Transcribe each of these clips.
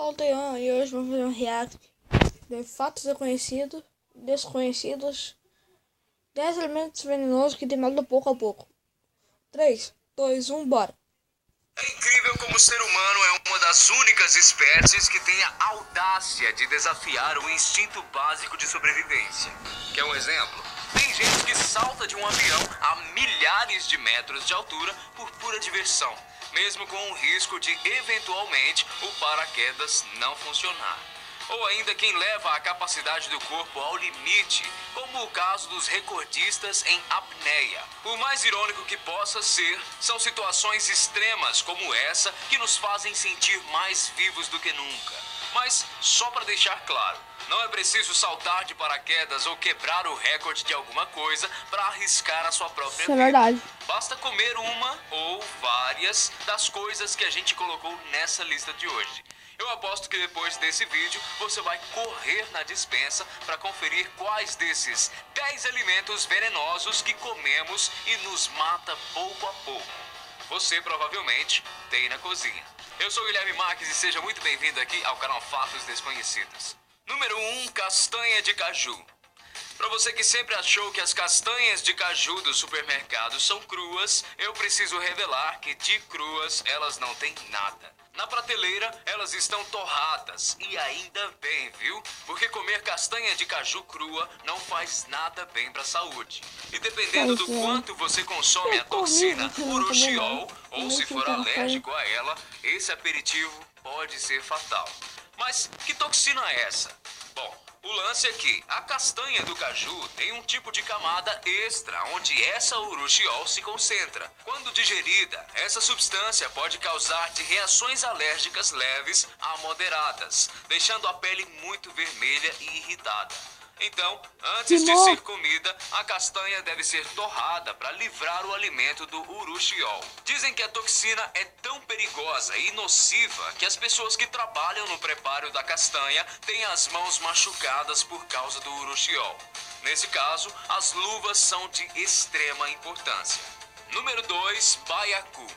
Altean, e hoje vamos fazer um react de fatos desconhecidos, 10 elementos venenosos que demodam pouco a pouco. 3, 2, 1, bora! É incrível como o ser humano é uma das únicas espécies que tem a audácia de desafiar o instinto básico de sobrevivência. Quer um exemplo? Tem gente que salta de um avião a milhares de metros de altura por pura diversão, mesmo com o risco de, eventualmente, o paraquedas não funcionar. Ou ainda quem leva a capacidade do corpo ao limite, como o caso dos recordistas em apneia. Por mais irônico que possa ser, são situações extremas como essa que nos fazem sentir mais vivos do que nunca. Mas, só para deixar claro, não é preciso saltar de paraquedas ou quebrar o recorde de alguma coisa para arriscar a sua própria vida. Isso é verdade. Basta comer uma ou várias das coisas que a gente colocou nessa lista de hoje. Eu aposto que depois desse vídeo você vai correr na despensa para conferir quais desses 10 alimentos venenosos que comemos e nos mata pouco a pouco você provavelmente tem na cozinha. Eu sou o Guilherme Marques e seja muito bem-vindo aqui ao canal Fatos Desconhecidos. Número 1, castanha de caju. Para você que sempre achou que as castanhas de caju do supermercado são cruas, eu preciso revelar que de cruas elas não têm nada. Na prateleira, elas estão torradas, e ainda bem, viu? Porque comer castanha de caju crua não faz nada bem para a saúde. E dependendo do quanto você consome a toxina urushiol, ou se for alérgico a ela, esse aperitivo pode ser fatal. Mas que toxina é essa? Bom, o lance é que a castanha do caju tem um tipo de camada extra, onde essa urushiol se concentra. Quando digerida, essa substância pode causar de reações alérgicas leves a moderadas, deixando a pele muito vermelha e irritada. Então, antes de ser comida, a castanha deve ser torrada para livrar o alimento do urushiol. Dizem que a toxina é tão perigosa e nociva que as pessoas que trabalham no preparo da castanha têm as mãos machucadas por causa do urushiol. Nesse caso, as luvas são de extrema importância. Número 2, baiacu.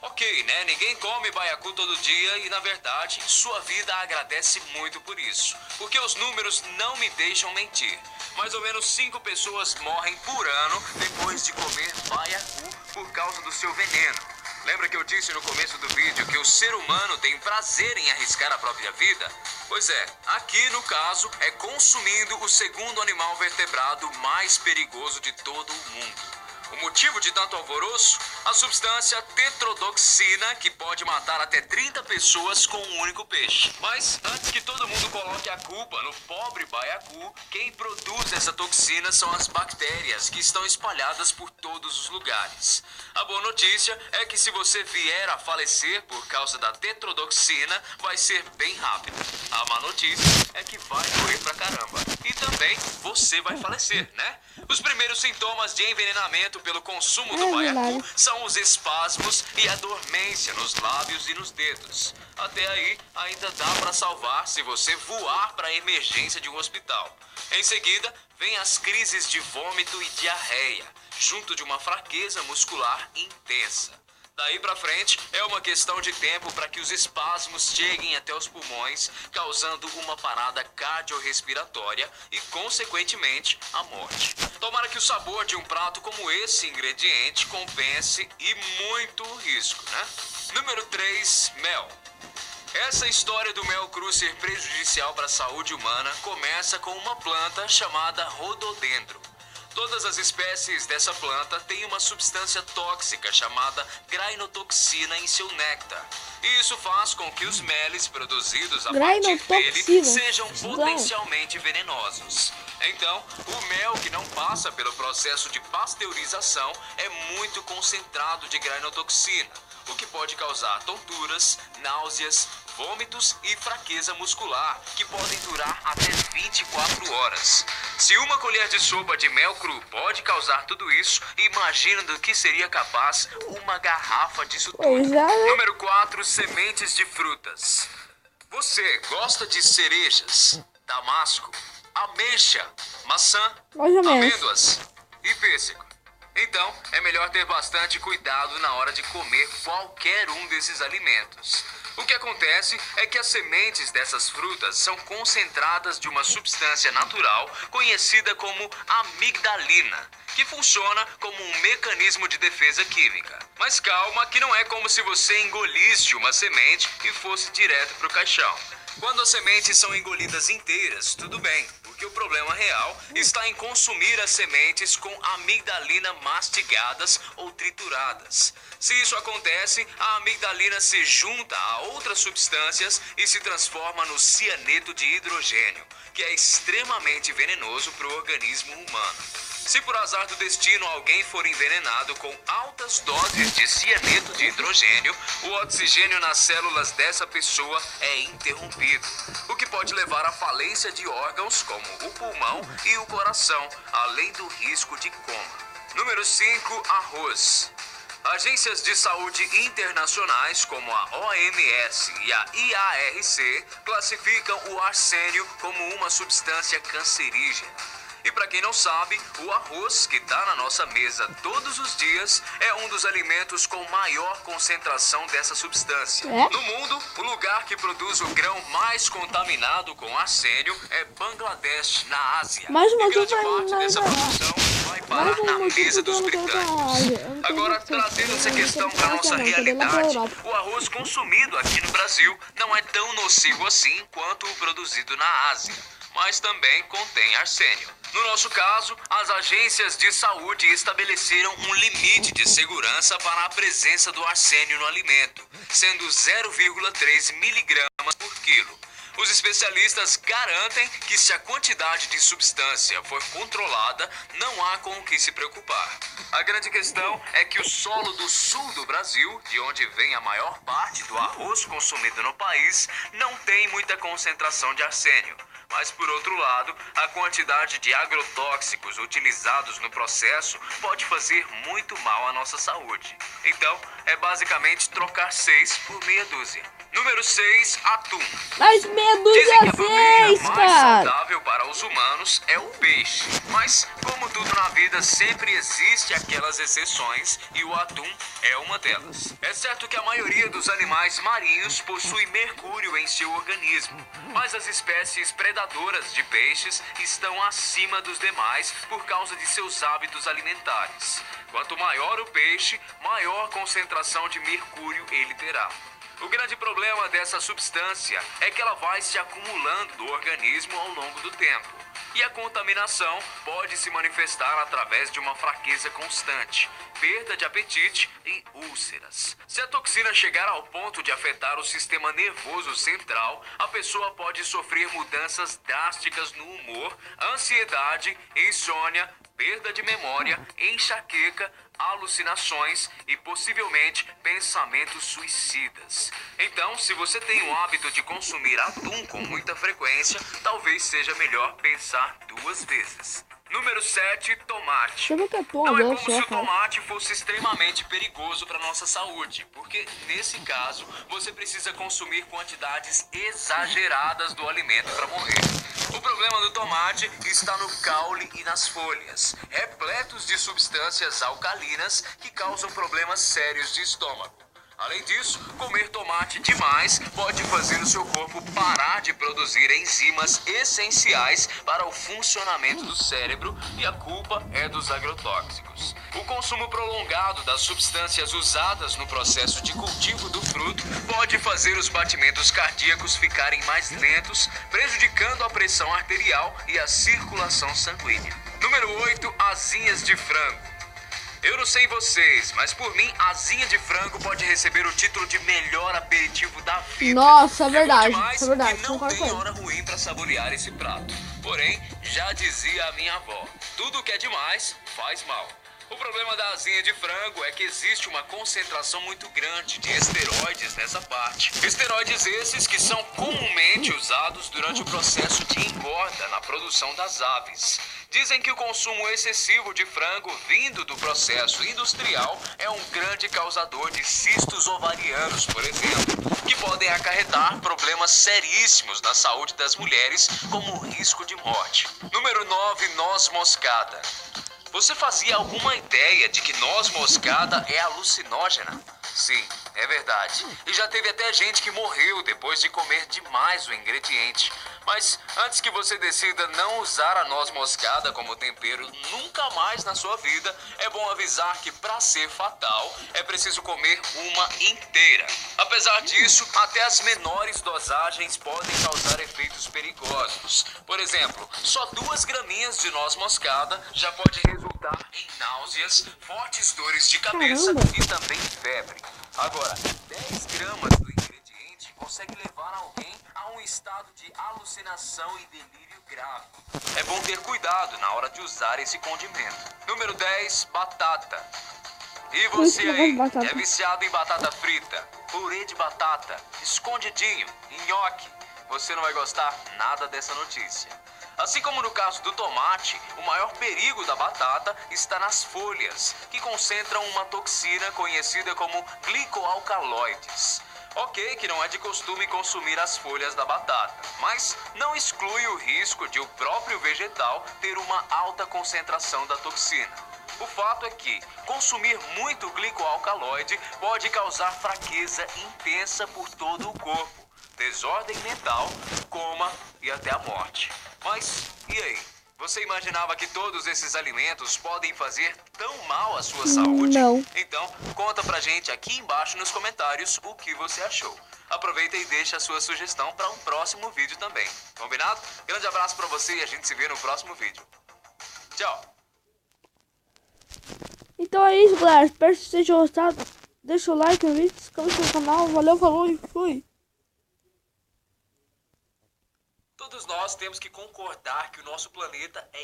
Ok, né? Ninguém come baiacu todo dia e, na verdade, sua vida agradece muito por isso. Porque os números não me deixam mentir. Mais ou menos 5 pessoas morrem por ano depois de comer baiacu por causa do seu veneno. Lembra que eu disse no começo do vídeo que o ser humano tem prazer em arriscar a própria vida? Pois é, aqui no caso é consumindo o segundo animal vertebrado mais perigoso de todo o mundo. O motivo de tanto alvoroço? A substância tetrodotoxina, que pode matar até 30 pessoas com um único peixe. Mas antes que todo mundo coloque a culpa no pobre baiacu, quem produz essa toxina são as bactérias que estão espalhadas por todos os lugares. A boa notícia é que se você vier a falecer por causa da tetrodotoxina, vai ser bem rápido. A má notícia é que vai doer pra caramba. E também você vai falecer, né? Os primeiros sintomas de envenenamento pelo consumo do baiacu são os espasmos e a dormência nos lábios e nos dedos. Até aí, ainda dá para salvar se você voar para a emergência de um hospital. Em seguida, vem as crises de vômito e diarreia, junto de uma fraqueza muscular intensa. Daí pra frente, é uma questão de tempo para que os espasmos cheguem até os pulmões, causando uma parada cardiorrespiratória e, consequentemente, a morte. Tomara que o sabor de um prato como esse ingrediente compense e muito o risco, né? Número 3, mel. Essa história do mel cru ser prejudicial para a saúde humana começa com uma planta chamada rododendro. Todas as espécies dessa planta têm uma substância tóxica chamada grainotoxina em seu néctar. E isso faz com que os meles produzidos a partir dele sejam potencialmente venenosos. Então, o mel que não passa pelo processo de pasteurização é muito concentrado de grainotoxina, o que pode causar tonturas, náuseas, vômitos e fraqueza muscular, que podem durar até 24 horas. Se uma colher de sopa de mel cru pode causar tudo isso, imagina do que seria capaz uma garrafa disso tudo. Número 4, sementes de frutas. Você gosta de cerejas, damasco, ameixa, maçã, amêndoas e pêssego? Então, é melhor ter bastante cuidado na hora de comer qualquer um desses alimentos. O que acontece é que as sementes dessas frutas são concentradas de uma substância natural conhecida como amigdalina, que funciona como um mecanismo de defesa química. Mas calma, que não é como se você engolisse uma semente e fosse direto para o caixão. Quando as sementes são engolidas inteiras, tudo bem, porque o problema real está em consumir as sementes com amigdalina mastigadas ou trituradas. Se isso acontece, a amigdalina se junta a outras substâncias e se transforma no cianeto de hidrogênio, que é extremamente venenoso para o organismo humano. Se por azar do destino alguém for envenenado com altas doses de cianeto de hidrogênio, o oxigênio nas células dessa pessoa é interrompido, o que pode levar à falência de órgãos como o pulmão e o coração, além do risco de coma. Número 5, arroz. Agências de saúde internacionais como a OMS e a IARC classificam o arsênio como uma substância cancerígena. E para quem não sabe, o arroz que está na nossa mesa todos os dias é um dos alimentos com maior concentração dessa substância. No mundo, o lugar que produz o grão mais contaminado com arsênio é Bangladesh, na Ásia. Mais uma e grande coisa parte dessa produção vai parar na mesa dos britânicos. Agora, trazendo essa questão para nossa realidade, o arroz consumido aqui no Brasil não é tão nocivo assim quanto o produzido na Ásia, mas também contém arsênio. No nosso caso, as agências de saúde estabeleceram um limite de segurança para a presença do arsênio no alimento, sendo 0,3 miligramas por quilo. Os especialistas garantem que se a quantidade de substância for controlada, não há com o que se preocupar. A grande questão é que o solo do sul do Brasil, de onde vem a maior parte do arroz consumido no país, não tem muita concentração de arsênio. Mas, por outro lado, a quantidade de agrotóxicos utilizados no processo pode fazer muito mal à nossa saúde. Então, é basicamente trocar 6 por meia dúzia. Número 6, atum. Mas meia Dizem que a dúzia proteína 6, mais cara. saudável para os humanos é o peixe. Mas, como tudo na vida, sempre existe aquelas exceções e o atum é uma delas. É certo que a maioria dos animais marinhos possui mercúrio em seu organismo, mas as espécies predadoras de peixes estão acima dos demais por causa de seus hábitos alimentares. Quanto maior o peixe, maior concentração de mercúrio ele terá. O grande problema dessa substância é que ela vai se acumulando no organismo ao longo do tempo. E a contaminação pode se manifestar através de uma fraqueza constante, perda de apetite e úlceras. Se a toxina chegar ao ponto de afetar o sistema nervoso central, a pessoa pode sofrer mudanças drásticas no humor, ansiedade, insônia, perda de memória, enxaqueca, alucinações e possivelmente pensamentos suicidas. Então, se você tem o hábito de consumir atum com muita frequência, talvez seja melhor pensar 2 vezes. Número 7, tomate. Você vê que é atum, Não é como só, se o cara. tomate fosse extremamente perigoso para nossa saúde, porque nesse caso você precisa consumir quantidades exageradas do alimento para morrer. O problema do tomate está no caule e nas folhas, repletos de substâncias alcalinas que causam problemas sérios de estômago. Além disso, comer tomate demais pode fazer o seu corpo parar de produzir enzimas essenciais para o funcionamento do cérebro e a culpa é dos agrotóxicos. O consumo prolongado das substâncias usadas no processo de cultivo do fruto pode fazer os batimentos cardíacos ficarem mais lentos, prejudicando a pressão arterial e a circulação sanguínea. Número 8, asinhas de frango. Eu não sei vocês, mas por mim, asinha de frango pode receber o título de melhor aperitivo da vida. Nossa, é verdade, bom demais é verdade, e não concordo tem com ele. hora ruim para saborear esse prato. Porém, já dizia a minha avó, tudo que é demais faz mal. O problema da asinha de frango é que existe uma concentração muito grande de esteroides nessa parte. Esteroides esses que são comumente usados durante o processo de engorda na produção das aves. Dizem que o consumo excessivo de frango vindo do processo industrial é um grande causador de cistos ovarianos, por exemplo, que podem acarretar problemas seríssimos na saúde das mulheres, como o risco de morte. Número 9, noz moscada. Você fazia alguma ideia de que noz moscada é alucinógena? Sim, é verdade. E já teve até gente que morreu depois de comer demais o ingrediente. Mas antes que você decida não usar a noz moscada como tempero nunca mais na sua vida, é bom avisar que para ser fatal é preciso comer uma inteira. Apesar disso, até as menores dosagens podem causar efeitos perigosos. Por exemplo, só 2 graminhas de noz moscada já pode resultar em náuseas, fortes dores de cabeça e também febre. Agora, 10 gramas do ingrediente consegue levar alguém a um estado de alucinação e delírio grave. É bom ter cuidado na hora de usar esse condimento. Número 10, batata. E você aí, é viciado em batata frita, purê de batata, escondidinho, nhoque? Você não vai gostar nada dessa notícia. Assim como no caso do tomate, o maior perigo da batata está nas folhas, que concentram uma toxina conhecida como glicoalcaloides. Ok que não é de costume consumir as folhas da batata, mas não exclui o risco de o próprio vegetal ter uma alta concentração da toxina. O fato é que consumir muito glicoalcaloide pode causar fraqueza intensa por todo o corpo, desordem mental, coma e até a morte. Mas e aí? Você imaginava que todos esses alimentos podem fazer tão mal à sua saúde? Não. Então, conta pra gente aqui embaixo nos comentários o que você achou. Aproveita e deixa a sua sugestão para um próximo vídeo também. Combinado? Grande abraço pra você e a gente se vê no próximo vídeo. Tchau! Então é isso, galera. Espero que vocês tenham gostado. Deixa o like no vídeo, se inscreva no canal. Valeu, falou e fui. Todos nós temos que concordar que o nosso planeta é